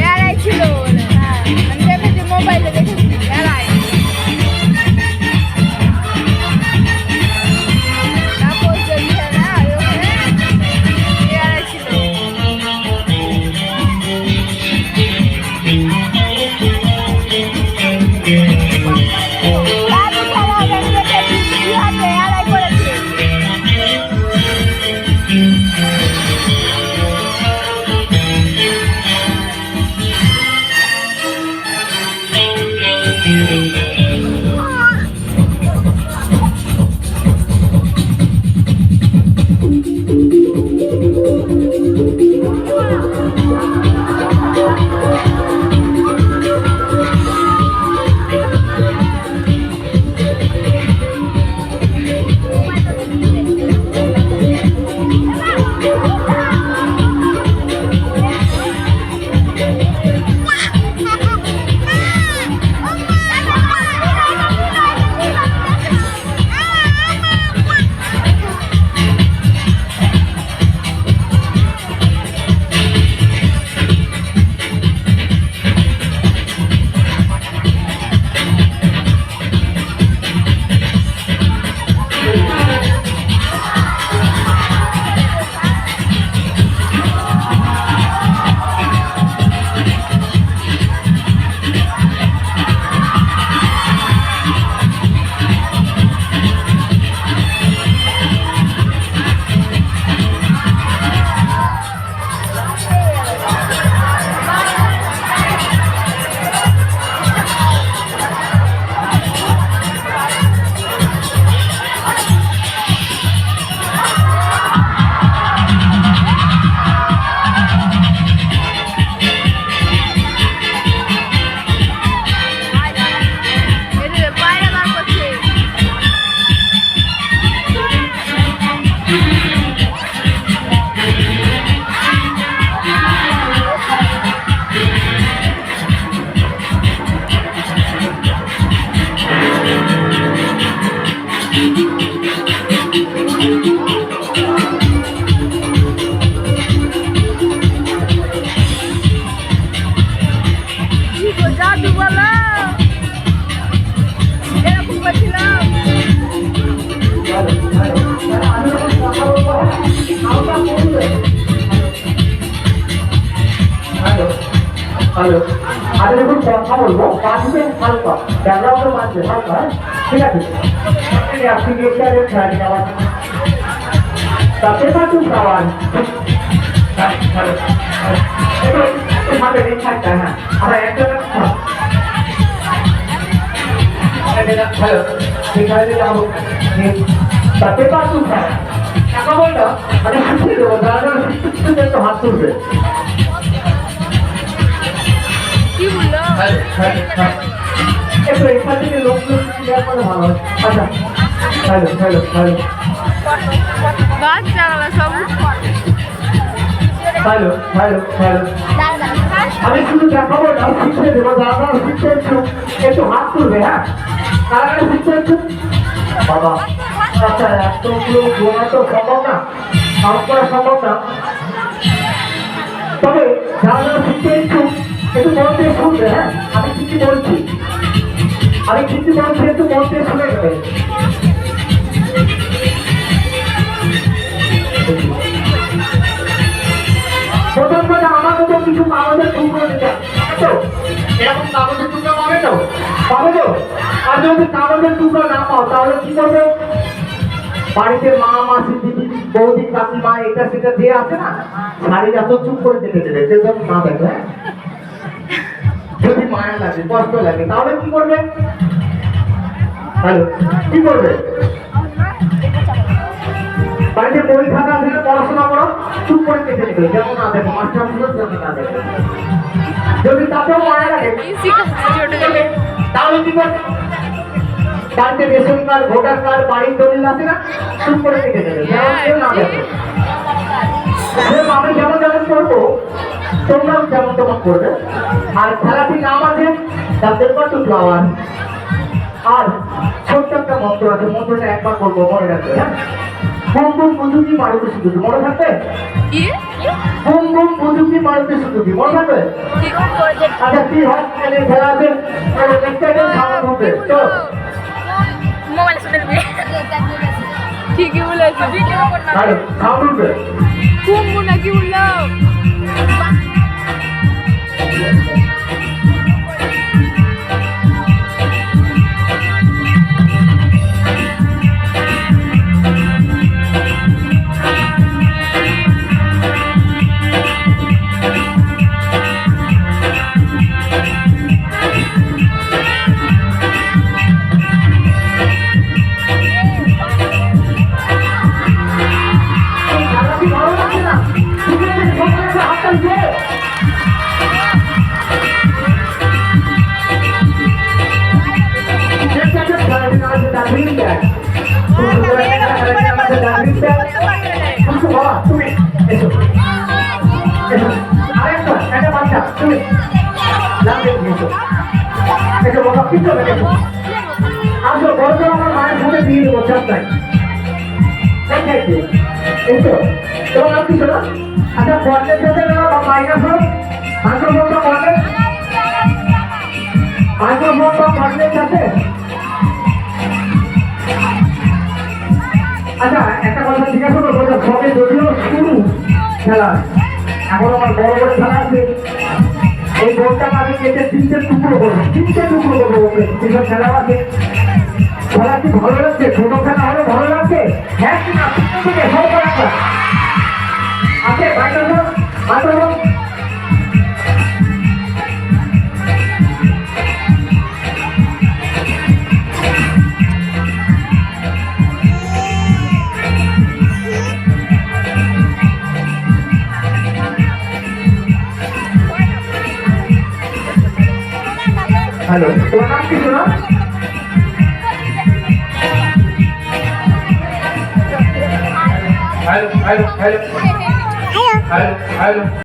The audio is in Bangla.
এরাই ছিল বলে আমি দেখেছি মোবাইলে দেখেছি এরাই তারপর চলছে না এরাই ছিল হ্যালো আগে যখন কথা বলবো বাঁচবেন হালকা ব্যাকগ্রাউন্ডে বাঁচবে হালকা ঠিক আছে আপনি গিয়ে খেয়াল যাওয়ার তাতে পাঠু খাওয়ান হ্যাঁ আমরা একটা হ্যালো ঠিক আছে যাবো তাতে পাঠু খাওয়ান টাকা বলটা আমি শিখিয়ে দেবো দাদা একটু হাত তুলবে একটু এখান থেকে লোকগুলো ক্লিয়ার করলে ভালো হয় আচ্ছা hello hello hello hello hello hello আমি শুধু দেখাবো না শিখিয়ে দেবো দাদা শিখতে একটু হাত তুলবে হ্যাঁ তার আগে শিখতে একটু বাবা আচ্ছা এতগুলো গোনা তো সম্ভব না কাউন্ট করা সম্ভব না তবে যারা যারা শিখতে ইচ্ছুক একটু মন দিয়ে শুনবে হ্যাঁ আমি কিছু বলছি একটু মন দিয়ে শুনে নেবে প্রথম কথা আমার মতো কিছু কাগজের টুকরো দিতে তো এরকম কাগজের টুকরো পাবে তো আর যদি কাগজের টুকরো না পাও তাহলে কি করবে বাড়িতে মা মাসি দিদি বৌদি কাকিমা এটা সেটা দিয়ে আছে না শাড়ির এত চুপ করে দেখে দেবে যে সব না দেখবে যদি মায়া লাগে কষ্ট লাগে তাহলে কি করবে হ্যালো কি করবে বাড়িতে বই খাতা আছে পড়াশোনা করো চুপ করে কেটে নেবে যেমন না দেখো মাস্টার যেমন না দেখো যদি তাতেও মায়া লাগে তাহলে কি করবে বাড়িতে রেশন কার্ড ভোটার কার্ড বাড়ির দলিল আছে না চুপ করে কেটে নেবে যেমন কেউ না দেখো আমি যেমন যেমন করবো তোমরাও যেমন তেমন করবে আর খেলাটির নাম আছে তাদের কত ফ্লাওয়ার আর ছোট্ট একটা মন্ত্র আছে মন্ত্রটা একবার করবো মনে রাখবে হ্যাঁ বন্ধু বন্ধু কি পারবে শুধু মনে থাকবে বুম বুম বুঝুকি মারুতি সুজুকি মনে থাকবে? আচ্ছা কি হয় খেলা আছে দেখতে সামনে হবে তো মোবাইল শুনে ঠিকই বলেছো আরে সাউন্ড উঠবে কুম্বু নাকি বললো খেলা কি ভালো লাগছে না ঠিক আছে সবাই হাতটা দিয়ে তুমি এসো এসো আরেকটা একটা বাচ্চা তুমি লাগবে এসো এসো বাবা পিছনে দেখো আসো বড় আমার মায়ের সাথে দিয়ে দেবো চাপ নাই দেখাইছে এসো তোমার নাম কিছু না আচ্ছা বর্ণের সাথে না বা মাইনাস হোক মাইক্রোফোনটা বর্ণের মাইক্রোফোনটা বর্ণের সাথে আচ্ছা একটা কথা জিজ্ঞাসা করবো সবে যদিও শুরু খেলা এখন আমার বড় বড় খেলা আছে এই বোর্ডটাকে আমি কেটে তিনটে টুকরো করবো ওকে তিনটে খেলা আছে খেলা কি ভালো লাগছে ছোট খেলা হলে ভালো লাগছে হ্যাঁ কি না থেকে সব রাখা আছে বাইরে মাইক্রোফোন হ্যালো তোমার নাম কিছু না hello hello hello hello hello